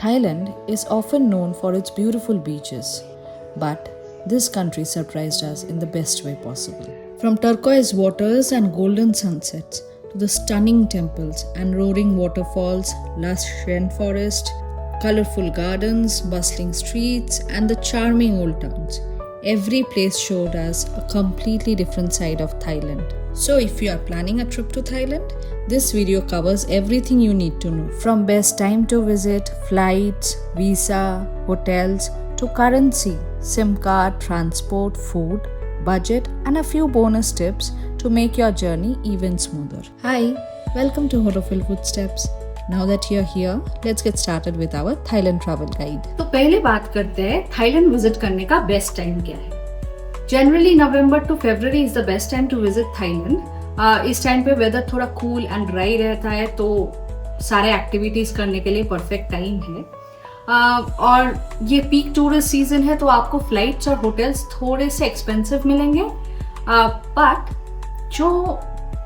Thailand is often known for its beautiful beaches, but this country surprised us in the best way possible. From turquoise waters and golden sunsets to the stunning temples and roaring waterfalls, lush rainforest, colorful gardens, bustling streets, and the charming old towns, every place showed us a completely different side of Thailand. So if you are planning a trip to Thailand, this video covers everything you need to know. From best time to visit, flights, visa, hotels, to currency, SIM card, transport, food, budget, and a few bonus tips to make your journey even smoother. Hi, welcome to Horophil Footsteps. Now that you're here, let's get started with our Thailand travel guide. तो पहले बात करते हैं Thailand visit करने का best time क्या है. Generally November to February is the best time to visit Thailand. इस टाइम पे वेदर थोड़ा कूल एंड ड्राई रहता है, तो सारे एक्टिविटीज करने के लिए परफेक्ट टाइम है. और ये पीक टूरिस्ट सीजन है, तो आपको फ्लाइट्स और होटल्स थोड़े से एक्सपेंसिव मिलेंगे. बट जो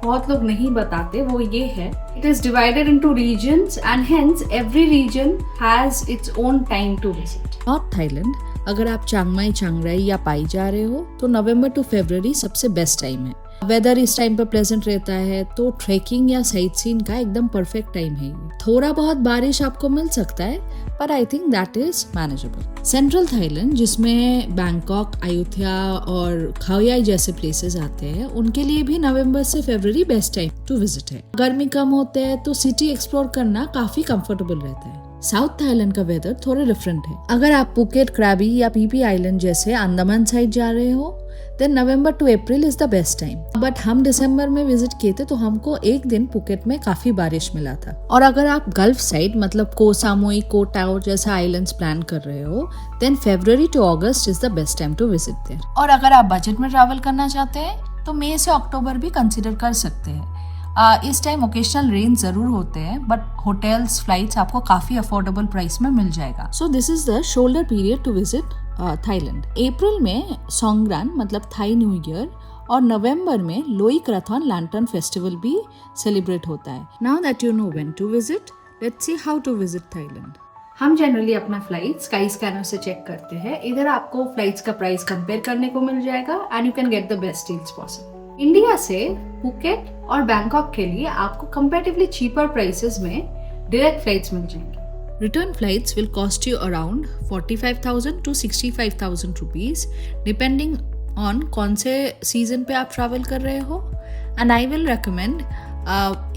बहुत लोग नहीं बताते वो ये है, it is divided into regions and hence every region has its own time to visit. North Thailand, अगर आप चिंग माई, चिंग राई या पाई जा रहे हो तो नवंबर टू फरवरी सबसे बेस्ट टाइम है. वेदर इस टाइम पर प्लेजेंट रहता है, तो ट्रैकिंग या साइट सीन का एकदम परफेक्ट टाइम है. थोड़ा बहुत बारिश आपको मिल सकता है, पर I think that is manageable. Central Thailand, जिसमें बैंकॉक, अयोध्या और खाओ याई जैसे प्लेसेस आते हैं, उनके लिए भी नवंबर से फरवरी बेस्ट टाइम टू विजिट है. गर्मी कम होते हैं तो सिटी एक्सप्लोर करना काफी कंफर्टेबल रहता है. साउथ थाईलैंड का वेदर थोड़ा डिफरेंट है. अगर आप पुकेट, क्रैबी या पीपी आइलैंड जैसे अंडमान साइड जा रहे हो, then November to April is the best time. But हम दिसंबर में विजिट किए थे, तो हमको एक दिन पुकेट में काफी बारिश मिला था. और अगर आप गल्फ साइड मतलब को सामोई, को टाओ जैसा आइलैंड्स प्लान कर रहे हो, then February to August is the best time to visit there. और अगर आप बजट में ट्रैवल करना चाहते हैं, तो मई से अक्टूबर भी कंसिडर कर सकते हैं. इस टाइम ओकेशनल रेंज जरूर होते हैं, बट होटल्स, फ्लाइट्स आपको काफी अफोर्डेबल प्राइस में मिल जाएगा. So this is the shoulder period to visit Thailand. अप्रैल में सोंगरान मतलब थाई न्यू ईयर, और नवंबर में लोई क्रथॉन लैंटर्न फेस्टिवल भी सेलिब्रेट होता है. Now that you know when to visit, let's see how to visit Thailand. हम जनरली अपना फ्लाइट स्काई स्कैनर से चेक करते हैं. इधर आपको फ्लाइट्स का प्राइस कंपेयर करने को मिल जाएगा and you can get the best deals possible. India से पुकेट और बैंकॉक के लिए आपको कंपैरेटिवली चीपर प्राइसेस में डायरेक्ट फ्लाइट्स मिल जाएंगे. Return flights will cost you around 45,000 to 65,000 rupees depending on कौन से सीजन पे आप ट्रैवल कर रहे हो. एंड आई विल रिकमेंड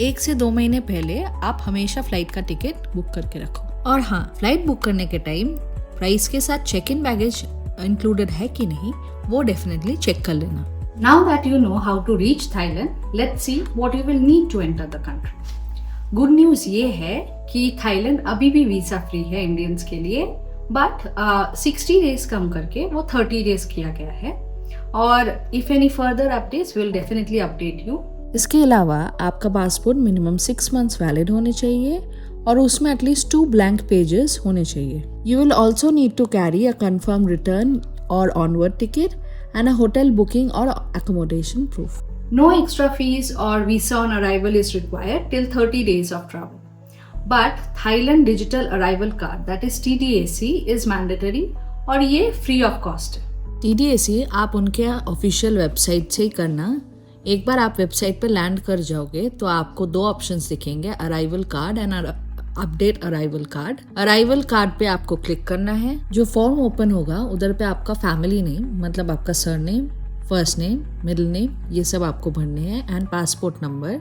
1 से 2 महीने पहले आप हमेशा फ्लाइट का टिकट बुक करके रखो. और हाँ, फ्लाइट बुक करने के टाइम प्राइस के साथ चेक इन बैगेज इंक्लूडेड है कि नहीं, वो डेफिनेटली चेक कर लेना. Now that you know how to reach Thailand, let's see what you will need to enter the country. Good news ये है कि थाईलैंड अभी भी वीजा फ्री है इंडियंस के लिए, बट 60 डेज कम करके वो 30 डेज किया गया है. और if any further updates will definitely update you. इसके अलावा आपका पासपोर्ट मिनिमम 6 मंथ्स वैलिड होने चाहिए और उसमें एटलीस्ट 2 ब्लैंक पेजेस होने चाहिए. You will also need to carry a confirm return और onward ticket and a hotel booking or accommodation proof. No extra fees or visa on arrival is required till 30 days of travel. But Thailand Digital Arrival Card, that is TDAC, is mandatory और ये free of cost है. TDAC आप उनके official website से ही करना. एक बार आप website पर लैंड कर जाओगे तो आपको 2 ऑप्शंस दिखेंगे, arrival card and update arrival card. Arrival card पे आपको क्लिक करना है. जो फॉर्म ओपन होगा उधर पे आपका फैमिली नेम मतलब आपका surname, first name, middle name, ये सब आपको भरने हैं and passport number.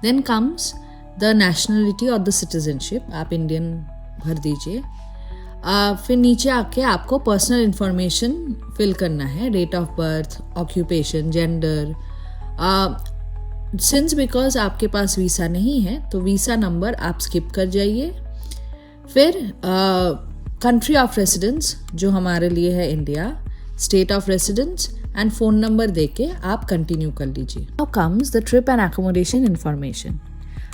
Then comes the nationality और द सिटीजनशिप, आप इंडियन भर दीजिए. फिर नीचे आके आपको पर्सनल इंफॉर्मेशन फिल करना है, date of birth, occupation, gender. Since because आपके पास वीसा नहीं है तो वीसा नंबर आप स्किप कर जाइए. फिर कंट्री ऑफ रेसिडेंस जो हमारे लिए है India, state of residence and phone number देके आप कंटिन्यू कर लीजिए. Now comes the trip and accommodation information.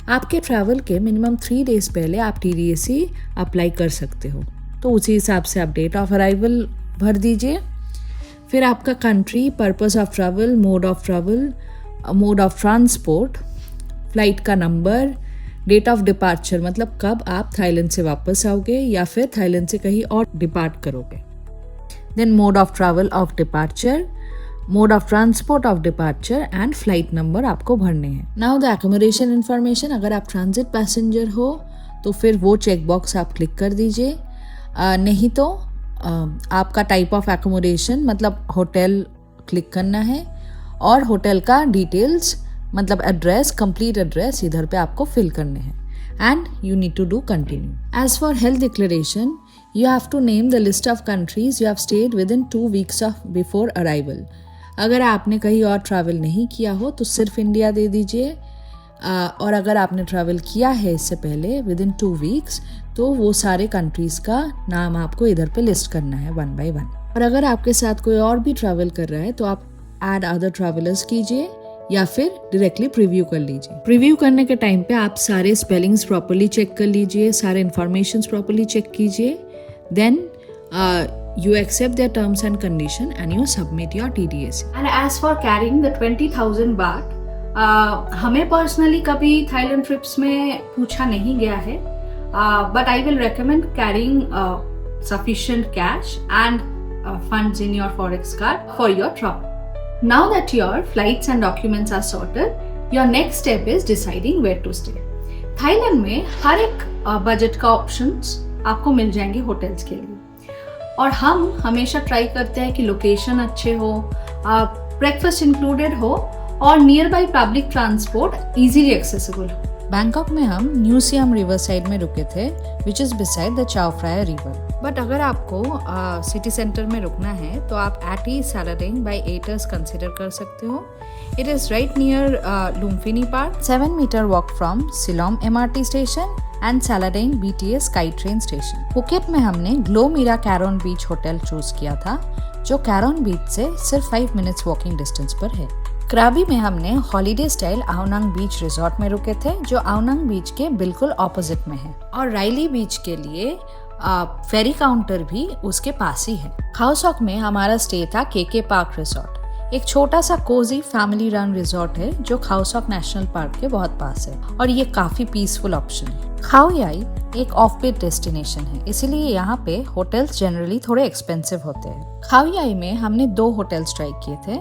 आपके ट्रैवल के मिनिमम 3 डेज पहले आप TDAC अप्लाई कर सकते हो, तो उसी हिसाब से आप डेट ऑफ अराइवल भर दीजिए. फिर आपका country, purpose of travel, mode of travel, mode of transport, flight का नंबर, डेट ऑफ डिपार्चर मतलब कब आप थाईलैंड से वापस आओगे या फिर थाईलैंड से कहीं और डिपार्ट करोगे। Then mode of travel of departure, mode of transport of departure and flight number आपको भरने हैं। नाउ द एकोमोडेशन इन्फॉर्मेशन, अगर आप ट्रांजिट पैसेंजर हो तो फिर वो चेक बॉक्स आप क्लिक कर दीजिए, नहीं तो आपका टाइप ऑफ एकोमोडेशन मतलब होटल क्लिक करना है और होटल का डिटेल्स मतलब एड्रेस, कंप्लीट एड्रेस इधर पे आपको फिल करने हैं and you need to do continue. As for health declaration you have to name the list of countries you have stayed within 2 weeks of before arrival। अगर आपने कहीं और ट्रैवल नहीं किया हो तो सिर्फ इंडिया दे दीजिए, और अगर आपने ट्रैवल किया है इससे पहले विद इन 2 वीक्स तो वो सारे कंट्रीज़ का नाम आपको इधर पे लिस्ट करना है 1 by 1। और अगर आपके साथ कोई और भी ट्रैवल कर रहा है तो आप ऐड अदर ट्रैवलर्स कीजिए या फिर डायरेक्टली प्रीव्यू कर लीजिए। प्रीव्यू करने के टाइम पे आप सारे स्पेलिंग्स प्रॉपर्ली चेक कर लीजिए, सारे इन्फॉर्मेशंस प्रॉपर्ली चेक कीजिए, then you accept their terms and condition and you submit your TDS। And as for carrying the 20,000 baht, हमें पर्सनली कभी थाईलैंड ट्रिप्स में पूछा नहीं गया है, but I will recommend carrying sufficient cash and funds in your forex card for your travel। Now that your flights and documents are sorted, your next step is deciding where to stay। Thailand में हर एक budget का options आपको मिल जाएंगे hotels के लिए, और हम हमेशा ट्राई करते हैं कि लोकेशन अच्छे हो, ब्रेकफास्ट इंक्लूडेड हो और nearby public transport easily accessible हो। बैंकॉक में हम न्यू सियाम रिवर साइड में रुके थे which is beside the Chao Phraya river. But अगर आपको सिटी सेंटर में रुकना है तो आप एटी सैलाडेंग बाय एटर्स कंसिडर कर सकते हो। It is right near Lumpini Park, 7 metre walk from Silom MRT station and Saladaeng BTS sky train station. Phuket में हमने ग्लो मीरा कैरोन बीच होटल चूज किया था जो कैरोन बीच से सिर्फ 5 मिनट्स वॉकिंग डिस्टेंस पर है। क्राबी में हमने हॉलीडे स्टाइल आओनांग बीच रिजॉर्ट में रुके थे जो आओनांग बीच के बिल्कुल ऑपोजिट में है, और राइली बीच के लिए फेरी काउंटर भी उसके पास ही है। खाओसॉक में हमारा स्टे था KK पार्क रिजॉर्ट, एक छोटा सा कोजी फैमिली रन रिजॉर्ट है जो खाओसॉक नेशनल पार्क के बहुत पास है और ये काफी पीसफुल ऑप्शन है। खाओ याई एक ऑफ बीट डेस्टिनेशन है, इसीलिए यहाँ पे होटल्स जनरली थोड़े एक्सपेंसिव होते हैं। खाओ याई में हमने 2 होटल्स ट्राई किए थे,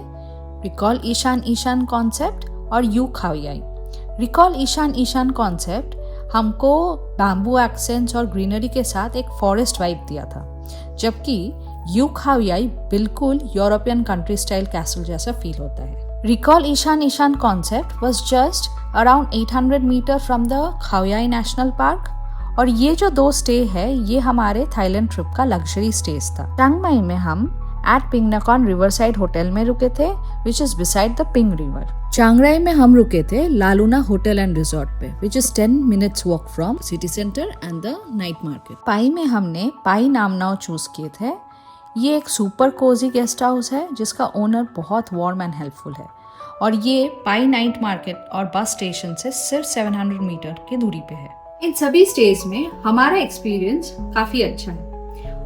रिकॉल ईशान कॉन्सेप्ट और यू खाओ याई। रिकॉल ईशान कॉन्सेप्ट हमको बैम्बू एक्सेंट्स और ग्रीनरी के साथ एक फॉरेस्ट वाइब दिया था, जबकि यू खाओ याई बिल्कुल यूरोपियन कंट्री स्टाइल कैसल जैसा फील होता है। Recall Isaan concept was just around 800 meter from the Khao Yai national park, और ये जो 2 स्टे है ये हमारे थाईलैंड ट्रिप का लग्जरी स्टेज था। चियांग माई में हम एट पिंगनाकॉन रिवरसाइड होटल में रुके थे which is beside the ping river. Chiang राई में हम रुके थे लालूना होटल एंड रिजॉर्ट पे which is 10 minutes walk from city centre and the night market. Pai में हमने पाई नामनाव चूज किए थे। ये एक सुपर कोजी गेस्ट हाउस है जिसका ओनर बहुत वार्म एंड हेल्पफुल है, और ये पाई नाइट मार्केट और बस स्टेशन से सिर्फ 700 मीटर की दूरी पे है। इन सभी स्टेज में हमारा एक्सपीरियंस काफी अच्छा है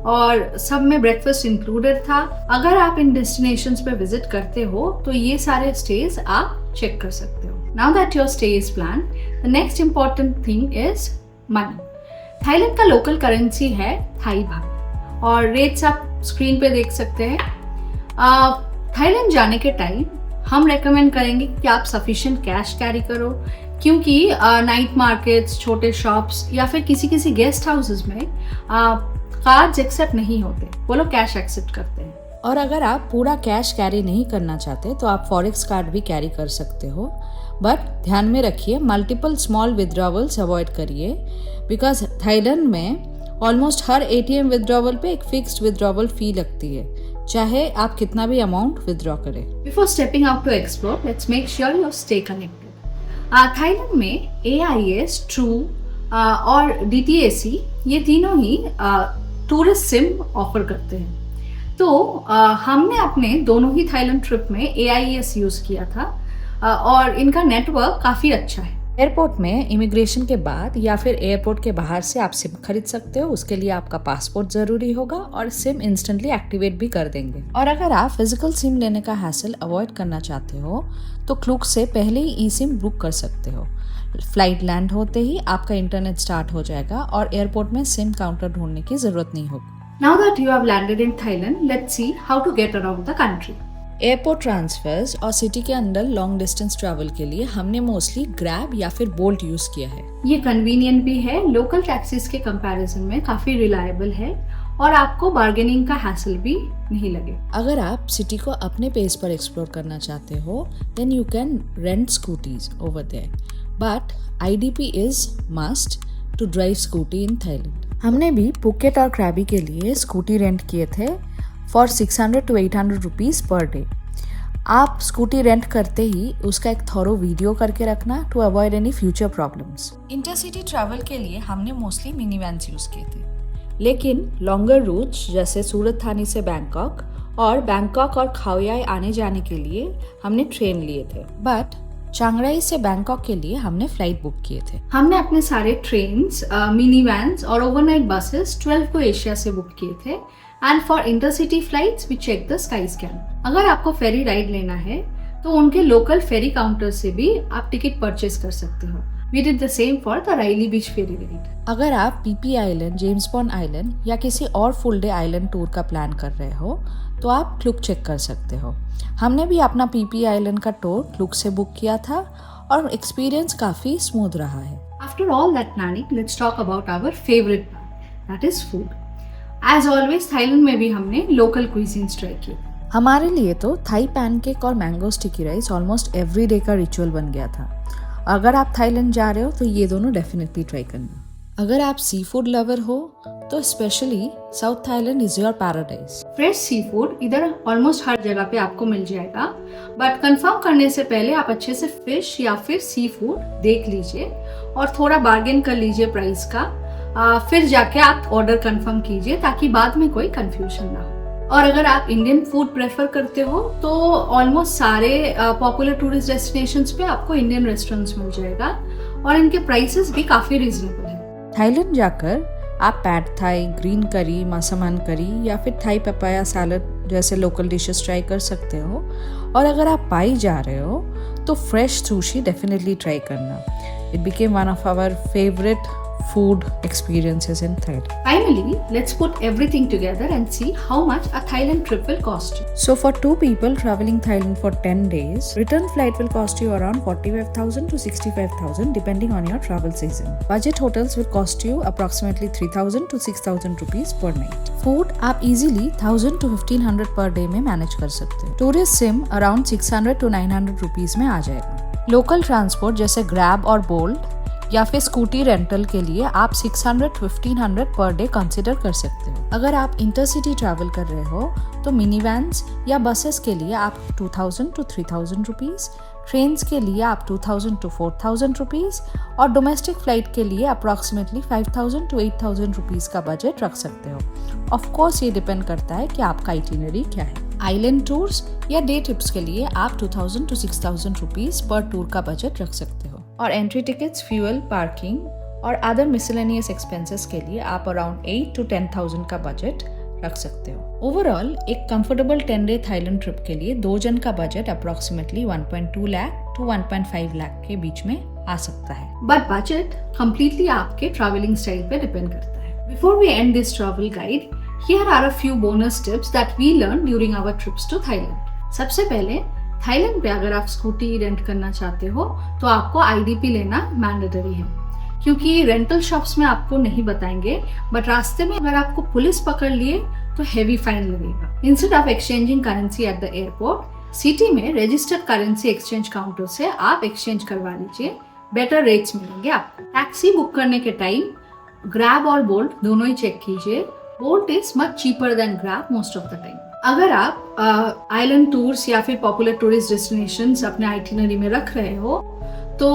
और सब में ब्रेकफास्ट इंक्लूडेड था। अगर आप इन डेस्टिनेशंस पे विजिट करते हो तो ये सारे स्टेज आप चेक कर सकते हो। Now that your stay is plan, the next important thing is money. Thailand का लोकल करेंसी है थाई बात और रेट्स आप स्क्रीन पे देख सकते हैं। थाईलैंड जाने के टाइम हम रेकमेंड करेंगे कि आप सफिशिएंट कैश कैरी करो, क्योंकि नाइट मार्केट्स, छोटे शॉप्स या फिर किसी गेस्ट हाउसेस में कार्ड्स एक्सेप्ट नहीं होते, वो लोग कैश एक्सेप्ट करते हैं। और अगर आप पूरा कैश कैरी नहीं करना चाहते तो आप फॉरेक्स कार्ड भी कैरी कर सकते हो, बट ध्यान में रखिए मल्टीपल स्मॉल विथड्रॉवल्स अवॉइड करिए, बिकॉज थाईलैंड में ऑलमोस्ट हर ATM विथड्रॉवल पे एक फिक्स्ड विथड्रॉवल फी लगती है, चाहे आप कितना भी अमाउंट विथड्रॉ करें। Before stepping out to explore, let's make sure you stay connected. Thailand में AIS, ट्रू और DTAC ये तीनों ही टूरिस्ट सिम ऑफर करते हैं। तो हमने अपने दोनों ही थाईलैंड ट्रिप में AIS यूज़ किया था और इनका नेटवर्क काफ़ी अच्छा है। एयरपोर्ट में इमिग्रेशन के बाद या फिर एयरपोर्ट के बाहर से आप सिम खरीद सकते हो। उसके लिए आपका पासपोर्ट ज़रूरी होगा और सिम इंस्टेंटली एक्टिवेट भी कर देंगे। और अगर आप फिजिकल सिम लेने का हैसल अवॉइड करना चाहते हो तो क्लूक से पहले ही ई सिम बुक कर सकते हो। फ्लाइट लैंड होते ही आपका इंटरनेट स्टार्ट हो जाएगा और एयरपोर्ट में सिम काउंटर ढूंढने की ज़रूरत नहीं होगी। Now that you have landed in Thailand, let's see how to get around the country. Airport transfers और सिटी के अंदर लॉन्ग डिस्टेंस ट्रैवल के लिए हमने मोस्टली ग्रैब या फिर बोल्ट यूज़ किया है। ये कन्वीनियंट भी है, लोकल टैक्सीज के कंपैरिजन में काफ़ी रिलायबल है और आपको बार्गेनिंग का हैसल भी नहीं लगे। अगर आप सिटी को अपने पेस पर एक्सप्लोर करना चाहते हो then you can rent scooties over there, but IDP is must to drive scooty in Thailand. हमने भी पुकेट और क्रैबी के लिए स्कूटी रेंट किए थे for 600 to 800 rupees per day. आप स्कूटी रेंट करते ही उसका एक थॉरो वीडियो करके रखना to avoid any future problems. Intercity travel के लिए हमने मोस्टली मिनी वैन्स यूज़ किए थे, लेकिन लॉन्गर रूट्स जैसे सूरत थानी से बैंकॉक और बैंकॉक और खाओ याई आने जाने के लिए हमने ट्रेन लिए थे, बट चांगराई से बैंकॉक के लिए हमने फ्लाइट बुक किए थे। हमने अपने सारे ट्रेन्स, मिनी वैन्स और ओवरनाइट बसेस 12 को एशिया से बुक किए थे and for intercity flights we check the sky scan. अगर आपको फेरी राइड लेना है तो उनके लोकल फेरी काउंटर से भी आप टिकट परचेज कर सकते हो। We did the same for the Riley Beach ferry ride. अगर आप PP island, James bond island या किसी और फुल डे आइलैंड टूर का प्लान कर रहे हो तो आप क्लुक चेक कर सकते हो। हमने भी अपना PP आइलैंड का टूर क्लुक से बुक किया था और एक्सपीरियंस काफ़ी स्मूथ रहा है। After all that planning, let's talk about our favorite part, that is food. As always, Thailand में भी हमने local cuisines try किए। हमारे लिए तो थाई पैनकेक और mango sticky rice almost every day का रिचुअल बन गया था। अगर आप थाईलैंड जा रहे हो तो ये दोनों डेफिनेटली ट्राई करना। अगर आप सी फूड लवर हो तो specially South Thailand is your paradise. Fresh sea food इधर ऑलमोस्ट हर जगह पे आपको मिल जाएगा, बट कंफर्म करने से पहले आप अच्छे से फिश या फिर सी फूड देख लीजिए और थोड़ा बार्गेन कर लीजिए प्राइस का, फिर जाके आप ऑर्डर कंफर्म कीजिए ताकि बाद में कोई कंफ्यूजन ना हो। और अगर आप इंडियन फूड प्रेफर करते हो तो ऑलमोस्ट सारे पॉपुलर टूरिस्ट डेस्टिनेशंस पे आपको इंडियन रेस्टोरेंट्स मिल जाएगा और इनके प्राइसेस भी काफ़ी रीजनेबल है। थाईलैंड जाकर आप पैड थाई, ग्रीन करी, मसामान करी या फिर थाई पपाया सैलड जैसे लोकल डिशेस ट्राई कर सकते हो। और अगर आप पाई जा रहे हो तो फ्रेश सुशी डेफिनेटली ट्राई करना। It became one of our favourite food experiences in Thailand. Finally, let's put everything together and see how much a Thailand trip will cost you. So for 2 people traveling Thailand for 10 days, return flight will cost you around 45,000 to 65,000 depending on your travel season. Budget hotels will cost you approximately 3,000 to 6,000 rupees per night. Food आप easily 1,000 to 1,500 per day में manage कर सकते हो। Tourist sim around 600 to 900 rupees में आ जाएगा। Local transport जैसे Grab और Bolt या फिर स्कूटी रेंटल के लिए आप 600 to 1,500 पर डे कंसिडर कर सकते हो। अगर आप इंटरसिटी ट्रैवल कर रहे हो तो मिनी वैन्स या बसेस के लिए आप 2,000 to 3,000 रुपीज़, ट्रेन्स के लिए आप 2,000 to 4,000 रुपीज़ और डोमेस्टिक फ्लाइट के लिए अप्रॉक्सीमेटली 5,000 to 8,000 रुपीज़ का बजट रख सकते हो। ऑफ कोर्स ये डिपेंड करता है कि आपका आइटिनरी क्या है। आइलैंड टूर्स या डे ट्रिप्स के लिए आप 2,000 to 6,000 रुपीज़ पर टूर का बजट रख सकते हो और एंट्री टिकट्स, फ्यूल, पार्किंग और अदर मिसलेनियस एक्सपेंसेस के लिए आप अराउंड 8 to 10,000 का बजट रख सकते हो। ओवरऑल एक कंफर्टेबल 10 डे थाईलैंड ट्रिप के लिए 2 जन का budget approximately 1.2 lakh to 1.5 lakh के बीच में आ सकता है। बट बजट कंप्लीटली आपके ट्रैवलिंग स्टाइल पे डिपेंड करता है। Before we end this travel guide, here are a few bonus tips that we learn during our trips to Thailand. सबसे पहले, थाईलैंड पे अगर आप स्कूटी रेंट करना चाहते हो तो आपको IDP लेना मैंडेटरी है, क्योंकि रेंटल शॉप्स में आपको नहीं बताएंगे, बट रास्ते में अगर आपको पुलिस पकड़ लिए तो हेवी फाइन लगेगा। Instead of exchanging currency at the airport, city में रजिस्टर्ड करेंसी एक्सचेंज काउंटर से आप एक्सचेंज करवा लीजिए, बेटर रेट्स मिलेंगे आपको। टैक्सी बुक करने के टाइम ग्रैब और बोल्ट दोनों ही चेक कीजिए। Bolt is much cheaper than grab most of the time. अगर आप आइलैंड टूर्स या फिर पॉपुलर टूरिस्ट डेस्टिनेशंस अपने आइटिनरी में रख रहे हो तो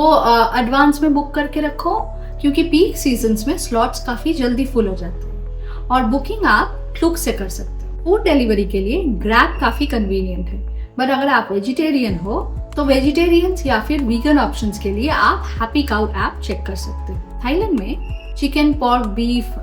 एडवांस में बुक करके रखो, क्योंकि पीक सीजन्स में स्लॉट्स काफ़ी जल्दी फुल हो जाते हैं और बुकिंग आप क्लुक से कर सकते हो। फूड डिलीवरी के लिए ग्रैब काफ़ी कन्वीनियंट है, बट अगर आप वेजिटेरियन हो तो वेजिटेरियंस या फिर वीगन ऑप्शंस के लिए आप हैप्पी काउ ऐप चेक कर सकते हो। थाईलैंड में chicken, pork, beef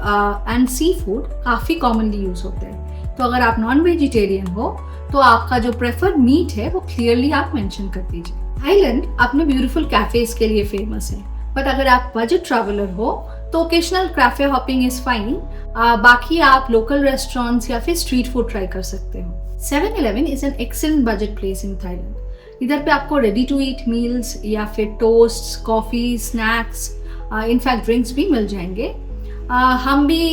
and sea food काफ़ी कॉमनली यूज होते हैं, तो अगर आप नॉन वेजिटेरियन हो तो आपका जो प्रेफर्ड मीट है वो क्लियरली आप मेंशन कर दीजिए। थाईलैंड अपने ब्यूटीफुल कैफेज के लिए फेमस है, बट अगर आप बजट ट्रैवलर हो तो occasional cafe hopping is fine, बाकी आप लोकल रेस्टोरेंट्स या फिर स्ट्रीट फूड ट्राई कर सकते हो। 7-Eleven is an excellent budget place in Thailand. इधर पे आपको रेडी टू ईट मील्स या फिर toast, coffee, snacks, in fact drinks भी मिल जाएंगे। हम भी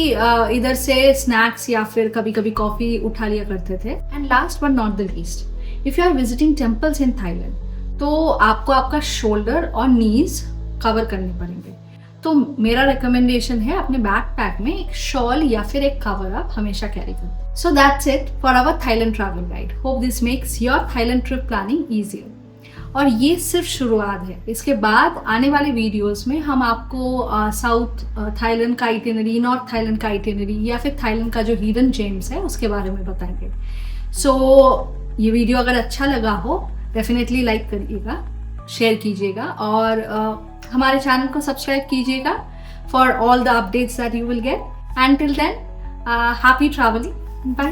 इधर से स्नैक्स या फिर कभी कभी कॉफ़ी उठा लिया करते थे। And last but not the least, if you are visiting temples in Thailand तो आपको आपका शोल्डर और नीज कवर करने पड़ेंगे। तो मेरा रिकमेंडेशन है अपने बैकपैक में एक शॉल या फिर एक कवर आप हमेशा कैरी करें। So that's it for our Thailand travel guide. Hope this makes your Thailand trip planning easier. और ये सिर्फ शुरुआत है, इसके बाद आने वाले वीडियोस में हम आपको साउथ थाईलैंड का आइटिनरी, नॉर्थ थाईलैंड का आइटिनरी या फिर थाईलैंड का जो हिडन जेम्स है उसके बारे में बताएंगे। सो ये वीडियो अगर अच्छा लगा हो डेफिनेटली लाइक करिएगा, शेयर कीजिएगा और हमारे चैनल को सब्सक्राइब कीजिएगा for all the updates that you will get. And till then happy travelling, bye.